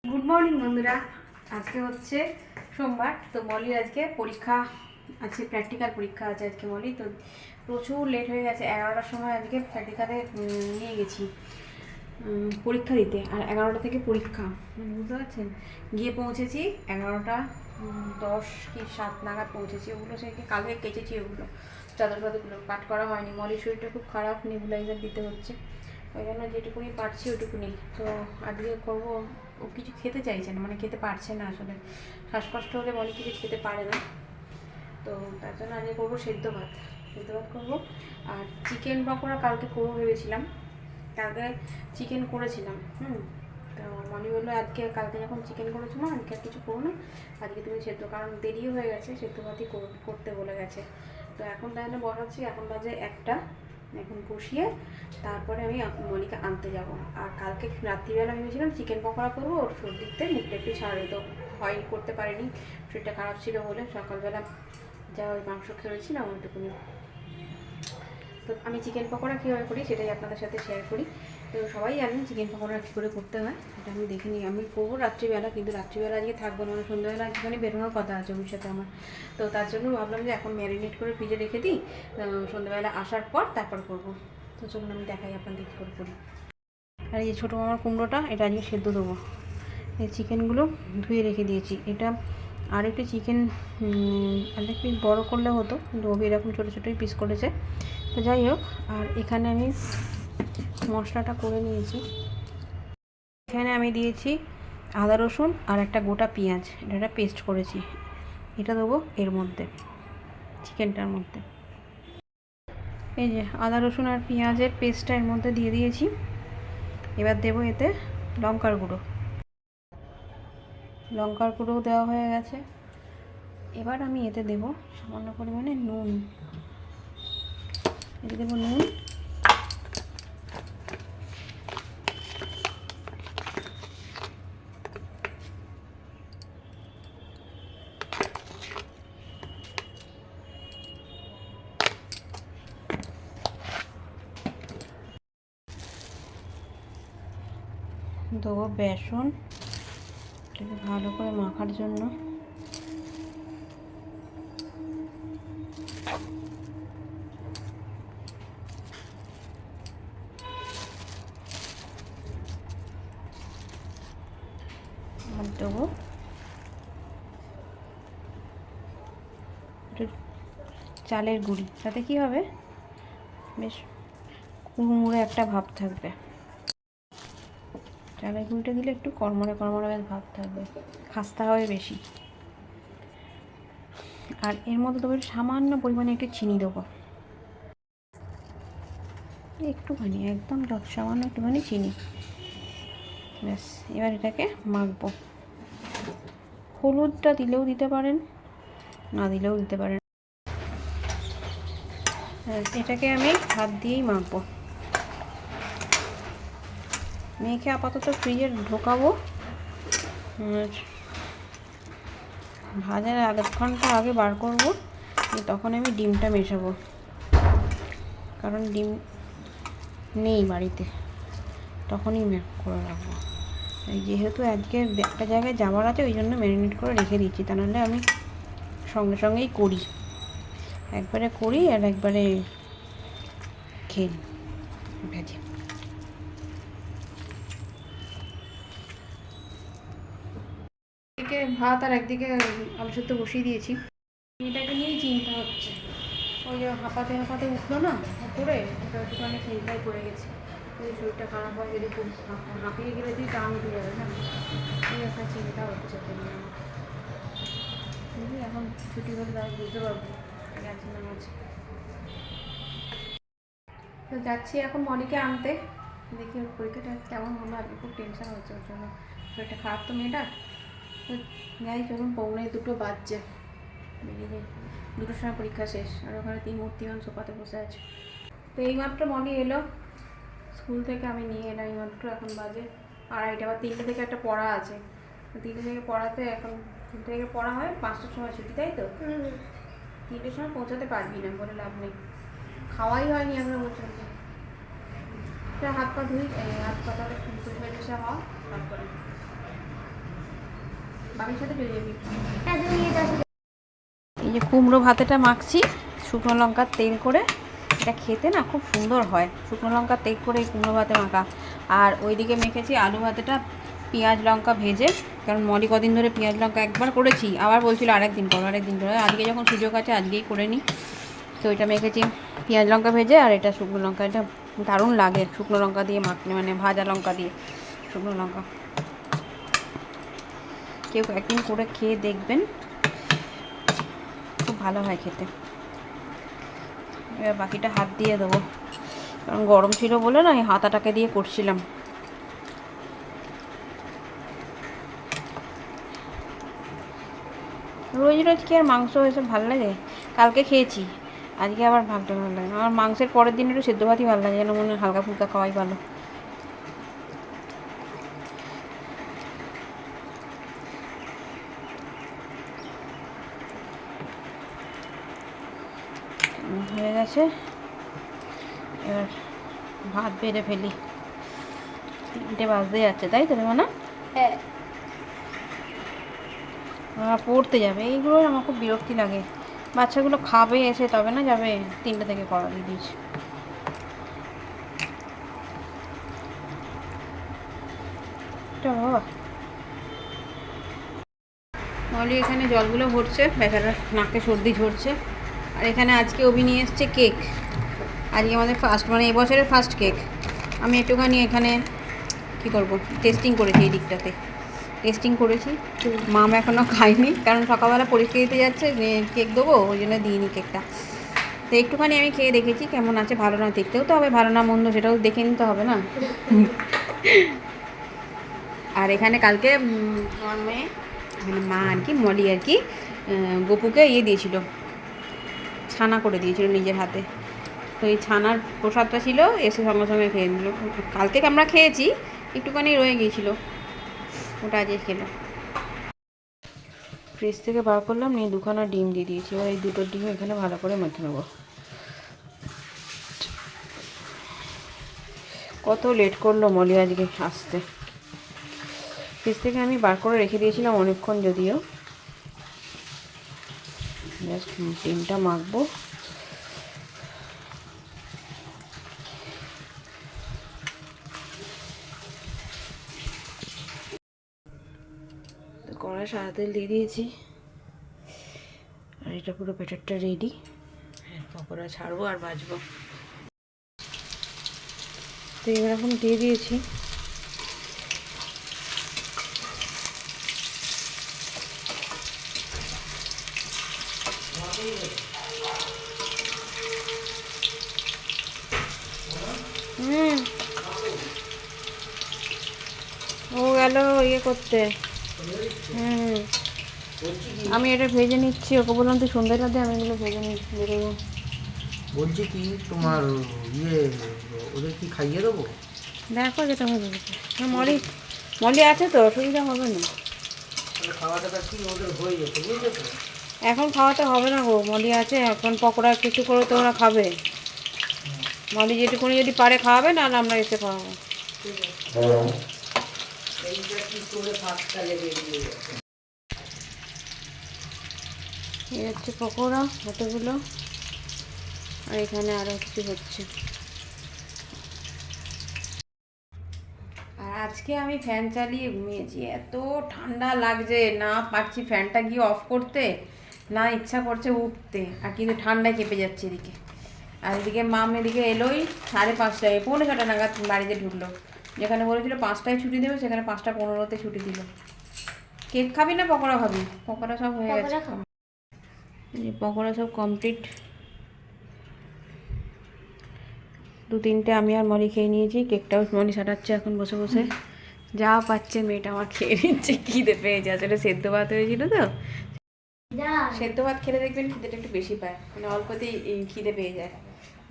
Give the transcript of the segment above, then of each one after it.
Good morning বন্ধুরা। আজকে হচ্ছে সোমবার, তো মলির আজকে পরীক্ষা আছে, প্র্যাকটিক্যাল পরীক্ষা আছে আজকে মলি। তো প্রচুর লেট হয়ে গেছে, 11টার সময় আজকে প্র্যাকটিক্যালে নিয়ে গেছি পরীক্ষা দিতে, আর 11টা থেকে পরীক্ষা, বুঝতে পারছেন। গিয়ে পৌঁছেছি 11টা 10 কি 7 নাগাদ পৌঁছেছি। ওগুলো সেকে কালকে কেচেছি, ওগুলো চাদর ফাদরগুলো পাঠ করা হয়নি। মলির শরীরটা খুব খারাপ, নেবুলাইজার দিতে হচ্ছে, ওই জন্য যেটুকুনি পারছি ওইটুকুনি। তো আজকে করবো। ও কিছু খেতে চাইছে না, মানে খেতে পারছে না আসলে, শ্বাসকষ্ট হলে মলি কিছু খেতে পারে না। তো তার জন্য আজকে করবো সেদ্ধ ভাত করবো। আর চিকেন পকোড়া কালকে করবো ভেবেছিলাম, কালকে চিকেন করেছিলাম। তো মনি বললো আজকে, কালকে যখন চিকেন করেছো না, আজকে আর কিছু করো না, আজকে তুমি সেদ্ধ, কারণ দেরিও হয়ে গেছে, সেদ্ধ ভাতই করতে বলে গেছে। তো এখন তাহলে বসাচ্ছি, এখন বাজে 1টা, এখন বসিয়ে তারপরে আমি মনিকে আনতে যাব। আর কালকে রাত্রিবেলা ভেবেছিলাম চিকেন পকোড়া করবো, ওর সর্দিতে মুখটা একটু ছাড়বে, তো হয় করতে পারিনি, শরীরটা খারাপ ছিল বলে। সকালবেলা যা ওই মাংস খেয়েছিলাম ওইটুকুনি। তো আমি চিকেন পকোড়া কীভাবে করি সেটাই আপনাদের সাথে শেয়ার করি। তো সবাই জানেন চিকেন পকোড়া কী করে করতে হয়, এটা আমি দেখে নিই। আমি করবো রাত্রিবেলা, কিন্তু রাত্রিবেলা আজকে থাকবো না, মানে সন্ধ্যাবেলা একটুখানি বেরোনোর কথা আছে ওর সাথে আমার। তো তার জন্য ভাবলাম যে এখন ম্যারিনেট করে ফ্রিজে রেখে দিই, সন্ধ্যাবেলা আসার পর তারপর করবো। তো চলুন আমি দেখাই আপনাদের কী করে করি। আর এই ছোটো মামার কুমড়োটা, এটা আজকে সেদ্ধ দেবো। এই চিকেনগুলো ধুয়ে রেখে দিয়েছি। এটা আর একটু চিকেন অনেক পিস বড়ো করলে হতো, কিন্তু ওবি এরকম ছোটো ছোটোই পিস করেছে। তো যাই হোক, আর এখানে আমি মশলাটা করে নিয়েছি। এখানে আমি দিয়েছি আদা রসুন আর একটা গোটা পেঁয়াজ, এটা পেস্ট করেছি, এটা দেবো এর মধ্যে, চিকেনটার মধ্যে। এই যে আদা রসুন আর পেঁয়াজের পেস্টটা এর মধ্যে দিয়ে দিয়েছি। এবার দেবো এতে লঙ্কার গুঁড়ো, লঙ্কার গুঁড়োও দেওয়া হয়ে গেছে। এবার আমি এতে দেব সামান্য পরিমাণে নুন, এতে দেবো নুন, দেবো বেসন, এটাকে ভালো করে মাখার জন্য। আর দেবো একটু চালের গুঁড়ি, তাতে কী হবে, বেশ কুড়মুড়ে একটা ভাব থাকবে। চালের গুঁড়িটা দিলে একটু কড়মড়ে কড়মড়ে বেশ ভাব থাকবে, খাস্তা হবে বেশি। আর এর মধ্যে দেবো সামান্য পরিমাণে একটু চিনি দেবো, একটুখানি, একদম যত সামান্য একটুখানি চিনি, ব্যাস। এবার এটাকে মাখবো। হলুদটা দিলেও দিতে পারেন, না দিলেও দিতে পারেন। এটাকে আমি হাত দিয়েই মাখবো, মেখে আপাতত ফ্রিজে ঢোকাবো। ভাজার আধ ঘন্টা আগে বার করবো, তখন আমি ডিমটা মেশাবো, কারণ ডিম নেই বাড়িতে, তখনই করে রাখবো। যেহেতু আজকে একটা জায়গায় যাওয়ার আছে, ওই জন্য ম্যারিনেট করে রেখে দিচ্ছি, তা নাহলে আমি সঙ্গে সঙ্গেই করি, একবারে করি আর একবারে খেয়ে ভেজে। একদিকে ভাত আর একদিকে আলু সেদ্ধ বসিয়ে দিয়েছি। এটাকে নিয়েই চিন্তা হচ্ছে, ওই যে হাঁপাতে হাঁপাতে উঠলো না উপরে, ওটা একটুখানি চিন্তায় পড়ে গেছে, যদি শরীরটা খারাপ হয়, যদি খুব হাঁপিয়ে গেলে যদি টান উঠে যাবে না, এই একটা চিন্তা হচ্ছে। বুঝলি, এখন ছুটি হলে তাই বুঝতে পারবো গেছে না আছে। তো যাচ্ছি এখন মনিকে আনতে, দেখি ওর পরীক্ষাটা কেমন হলো। আর খুব টেনশন হচ্ছে ওর জন্য, শরীরটা খারাপ তো মেয়েটার। তো যাই, চলুন, 1:45 বাজছে, বেরিয়ে যাই। 2টার সময় পরীক্ষা শেষ, আর ওখানে 3 মূর্তিমান সোফাতে বসে আছে। তো এইমাত্র মনি এলো স্কুল থেকে, আমি নিয়ে এলাম এইমাত্র, এখন বাজে 2:30। আবার 3টে থেকে একটা পড়া আছে, 3টে থেকে পড়াতে, এখন 3টে থেকে পড়া হয়, 5টার সময় ছুটি, তাই তো? 3টের সময় পৌঁছাতে পারবি না বলে লাভ নেই, খাওয়াই হয়নি আমরা পর্যন্ত। হাত পা ধুই, হাত পা তাহলে পরিষ্কার টরিষ্কার হওয়া, তারপরে বাবির সাথে চলে যাবি। হ্যাঁ তুমি এটার সাথে এই যে কুমড়ো ভাতেটা মাখছি শুকনো লঙ্কার তেল করে, এটা খেতে না খুব সুন্দর হয়, শুকনো লঙ্কার তেল করে এই কুমড়ো ভাতে মাখা। আর ওইদিকে মেখেছি আলু ভাতেটা পেঁয়াজ লঙ্কা ভেজে, কারণ মলি কদিন ধরে পেঁয়াজ লঙ্কা একবার করেছি, আবার বলছিল আরেকদিন করে, আজকে যখন সুযোগ আছে আজকেই করে নিই। তো ওইটা মেখেছি পেঁয়াজ লঙ্কা ভেজে, আর এটা শুকনো লঙ্কা, এটা দারুণ লাগে শুকনো লঙ্কা দিয়ে মাখলে, মানে ভাজা লঙ্কা দিয়ে শুকনো লঙ্কা। কেউ একদিন করে খেয়ে দেখবেন, খুব ভালো হয় খেতে। এবার বাকিটা হাত দিয়ে দেবো, কারণ গরম ছিল বলে না এই হাতাটাকে দিয়ে করছিলাম। রোজ রোজ কি আর মাংস এসব ভালো লাগে? কালকে খেয়েছি, আজকে আবার ভাবতে ভালো লাগে না। আমার মাংসের পরের দিন একটু সেদ্ধ ভাতই ভালো লাগে, যেন মনে হয় হালকা ফুলকা খাওয়াই ভালো। হয়ে গেছে, এবার ভাত বেড়ে ফেলি। 3টে বাজতে যাচ্ছে, তাই তো রে না? হ্যাঁ ওরা পড়তে যাবে, এইগুলো আমার খুব বিরক্তি লাগে। বাচ্চাগুলো খাবে এসে তবে না যাবে, 3টে থেকে করা দিয়ে দিয়েছি। বাবা মলি এখানে জলগুলো ভরছে, বেচারা নাকে সর্দি ঝরছে। আর এখানে আজকে অভি নিয়ে এসছে কেক, আজকে আমাদের ফার্স্ট, মানে এবছরের ফার্স্ট কেক। আমি একটুখানি এখানে কী করব, টেস্টিং করেছি, এই দিকটাতে টেস্টিং করেছি। মাম এখনও খাইনি, কারণ সকালবেলা পরীক্ষা দিতে যাচ্ছে, কেক দেবো ওই জন্য দিইনি কেকটা। তো একটুখানি আমি খেয়ে দেখেছি কেমন আছে, ভালো না, দেখতেও তো হবে ভালো না মন্দ, সেটাও দেখে নিতে হবে না। আর এখানে কালকে আমার মেয়ে, মানে মা আর কি, মলি আর কি, গপুকে দিয়েছিল, ছানা করে দিয়েছিল নিজের হাতে। তো এই ছানার প্রসাদটা ছিল, এসে সঙ্গে সঙ্গে খেয়ে নিল। কালকে আমরা খেয়েছি, একটুখানি রয়ে গিয়েছিলো, ওটা আজকে খেলো। ফ্রিজ থেকে বার করলাম, নিয়ে 2খানা ডিম দিয়ে দিয়েছি। এবার এই 2টো ডিম এখানে ভালো করে মেখে নেবো। কত লেট করলো মলি আজকে আসতে। ফ্রিজ থেকে আমি বার করে রেখে দিয়েছিলাম অনেকক্ষণ, যদিও জাস্ট ডিমটা মাখবো। কড়াই সাদা তেল দিয়ে দিয়েছি, আর এটা পুরো ব্যাটারটা রেডি। পকোড়া ছাড়বো আর ভাজবো। তো এরকম দিয়ে দিয়েছি। ও গেল ইয়ে করতে। আমি এটা ভেজে নিচ্ছি, ওকে বললাম তুই সন্ধ্যাটা দিয়ে, আমি এগুলো ভেজে নিচ্ছি। বলছি কি তোমার ইয়ে ওদের কি খাইয়ে দেবো? দেখো যেটা হবে। মলি আছে তো, অসুবিধা হবে না। খাওয়া দাওয়া কি ওদের হয়ে যেত, বুঝলে তো? এখন খাওয়াতে হবে না গো, মলি আছে, এখন পকোড়া একটু করে তো ওরা খাবে। মলি যেটুকুনি যদি পারে খাওয়াবে, না আমরা এসে খাওয়াবো। এই হচ্ছে পকোড়া কতগুলো, আর এখানে আরও কিছু হচ্ছে। আর আজকে আমি ফ্যান চালিয়ে ঘুমিয়েছি, এত ঠান্ডা লাগছে, না পারছি ফ্যানটা গিয়ে অফ করতে, না ইচ্ছা করছে উঠতে, আর কিন্তু ঠান্ডায় কেঁপে যাচ্ছে এদিকে। আর এদিকে মাম এদিকে এলোই 5:30, 6:45 নাগাদ বাড়িতে ঢুকলো। যেখানে বলেছিল 5টায় ছুটি দেবে, সেখানে 5:15-তে ছুটি দিল। কেক খাবি না পকোড়া খাবি? পকোড়া সব হয়ে গেছে, পকোড়া সব কমপ্লিট। 2-3টে আমি আর মলি খেয়ে নিয়েছি, কেকটাও মলি সাটাচ্ছে এখন বসে বসে, যা পাচ্ছে মেয়েটা আমার খেয়ে নিচ্ছে। খিদে পেয়েছে, আসলে সেদ্ধ ভাত হয়েছিল তো, সেদ্ধ ভাত খেলে দেখবেন খিদেটা একটু বেশি পায়, মানে অল্পতেই খিদে পেয়ে যায়।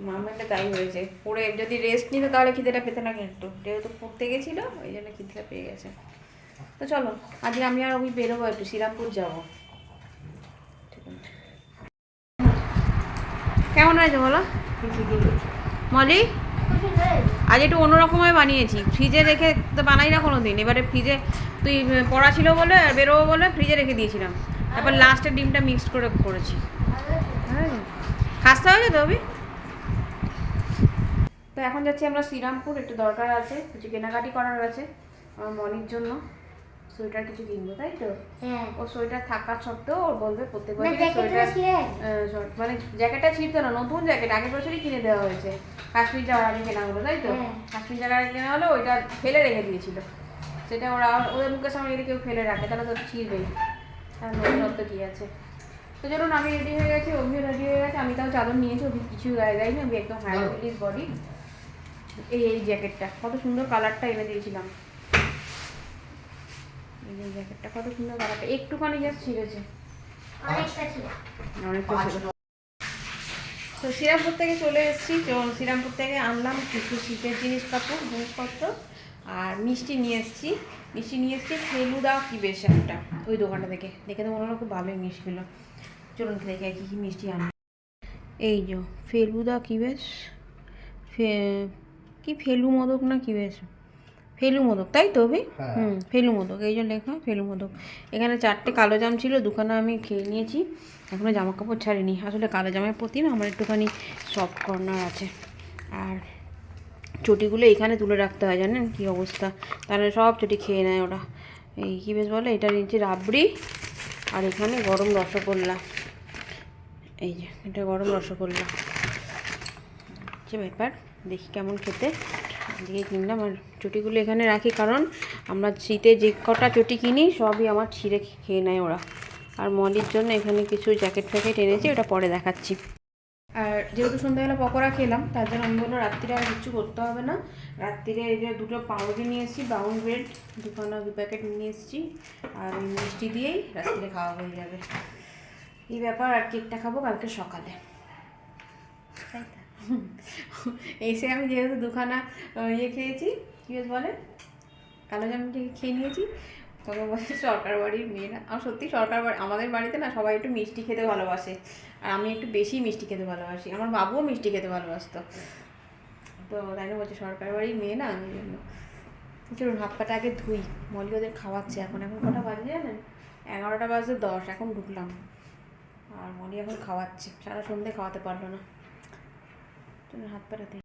মামাটা তাই হয়েছে, পড়ে যদি রেস্ট নিত তাহলে খিদেটা পেতে না, একটু যেহেতু পড়তে গেছিলো ওই জন্য খিদেটা পেয়ে গেছে। তো চলো আজকে আমি আর ওই বেরোবো, একটু শ্রীরামপুর যাবো। কেমন হয়েছে বলো মলি? আজ একটু অন্যরকমভাবে বানিয়েছি, ফ্রিজে রেখে তো বানাই না কোনো দিন, এবারে ফ্রিজে তুই পড়া ছিল বলে আর বেরোবো বলে ফ্রিজে রেখে দিয়েছিলাম, তারপর লাস্টে ডিমটা মিক্সড করে করেছি। হ্যাঁ, খাস্তা হয়েছে তো অভি। তো এখন যাচ্ছি আমরা শ্রীরামপুর, একটু দরকার আছে, কিছু কেনাকাটি করার আছে আমার মনির জন্য। সোয়েটার কিছু কিনবো, তাই তো? হ্যাঁ। ও সোয়েটার থাকা সত্ত্বেও ওর বলবে প্রত্যেক না, বছর জ্যাকেটটা ছিঁড়ে মানে জ্যাকেটটা ছিঁড়তো না, নতুন জ্যাকেট আগের বছরই কিনে দেওয়া হয়েছে, কাশ্মীর যাওয়ার আগে কেনা হলো, তাই তো? হ্যাঁ। কাশ্মীর যাওয়ার আগে কেনা হলো, ওইটা ফেলে রেখে দিয়েছিল, সেটা ওরা ওদের মুখের সামনে যদি কেউ ফেলে রাখে তাহলে তো ছিঁড়বেই, আর নতুনত্ব কী আছে। তো চলুন, আমি রেডি হয়ে গেছি, অভিও রেডি হয়ে গেছে, আমি তাও চাদর নিয়েছি, অভি কিছু গায়ে দেয়নি, আমি একদম হাই রিলিজ বডি। এই জ্যাকেটটা কত সুন্দর, কালারটা এনে দিয়েছিলাম, এই জ্যাকেটটা কত সুন্দর কালারটা, একটুখানি জাস্ট ছিঁড়েছে, অনেকটা ছিল। অনেকটা ছিল। তো শ্রীরামপুর থেকে চলে এসেছি, শ্রীরামপুর থেকে আনলাম কিছু শীতের জিনিসপত্র আর মিষ্টি নিয়ে এসেছি। ফেলুদা কি বেশ একটা, ওই দোকানটা থেকে দেখে তো মনে হলো খুব ভালোই মিষ্টিগুলো। চলুন দেখে কী কী মিষ্টি আনলাম। এই যে ফেলুদা কি বেশ, কি ফেলু মোদক না কি বেশ, ফেলু মোদক, তাই তো অভি? ফেলু মোদক, এই যে লেখা ফেলু মোদক। এখানে 4টে কালো জাম ছিল, দুখানা আমি খেয়ে নিয়েছি, এখনও জামা কাপড় ছাড়িনি। আসলে কালো জামার প্রতি না আমার একটুখানি সফট কর্নার আছে, আর চটিগুলো এখানে তুলে রাখতে হয়, জানেন কি অবস্থা, তাহলে সব চটি খেয়ে নেয় ওরা। এই কী বেশ বলে, এটা নিয়েছি রাবড়ি, আর এখানে গরম রসগোল্লা, এই যে এটা গরম রসগোল্লা যে ব্যাপার, দেখি কেমন খেতে, দিয়ে কিনলাম। আর চটিগুলো এখানে রাখি, কারণ আমরা শীতে যে কটা চটি কিনি সবই আমার ছিঁড়ে খেয়ে নেয় ওরা। আর মলির জন্য এখানে কিছু জ্যাকেট ফ্যাকেট এনেছি, ওটা পরে দেখাচ্ছি। আর যেহেতু সন্ধ্যাবেলা পকোড়া খেলাম, তার জন্য আমি বললাম রাত্রিরে আর কিছু করতে হবে না, রাত্রিরে এই যে 2টো পাউরুটি নিয়ে এসেছি, ব্রাউন ব্রেড 2 প্যাকেট নিয়ে এসেছি, আর ওই মিষ্টি দিয়েই রাত্রিরে খাওয়া হয়ে যাবে। এই ব্যাপার, আর কেকটা খাবো কালকে সকালে, তাই তো? এসে আমি যেহেতু 2খানা ইয়ে খেয়েছি, কী বেশ বলে, কালো জাম খেয়ে নিয়েছি, তবে বলছে সরকার বাড়ির মেয়েরা, আমার সত্যি সরকার বাড়ি, আমাদের বাড়িতে না সবাই একটু মিষ্টি খেতে ভালোবাসে, আর আমি একটু বেশি মিষ্টি খেতে ভালোবাসি, আমার বাবুও মিষ্টি খেতে ভালোবাসতো, তো তাই না বলছে সরকার বাড়ির মেয়ে না, ওই জন্য। চলুন হাত পাটা আগে ধুই, মলি ওদের খাওয়াচ্ছে, এখন কটা বাজে জানেন, 11টা বাজে 10, এখন ঢুকলাম, আর মলি এখন খাওয়াচ্ছে, সারা সন্ধ্যে খাওয়াতে পারলো না, চলুন হাত পাটা ধুই।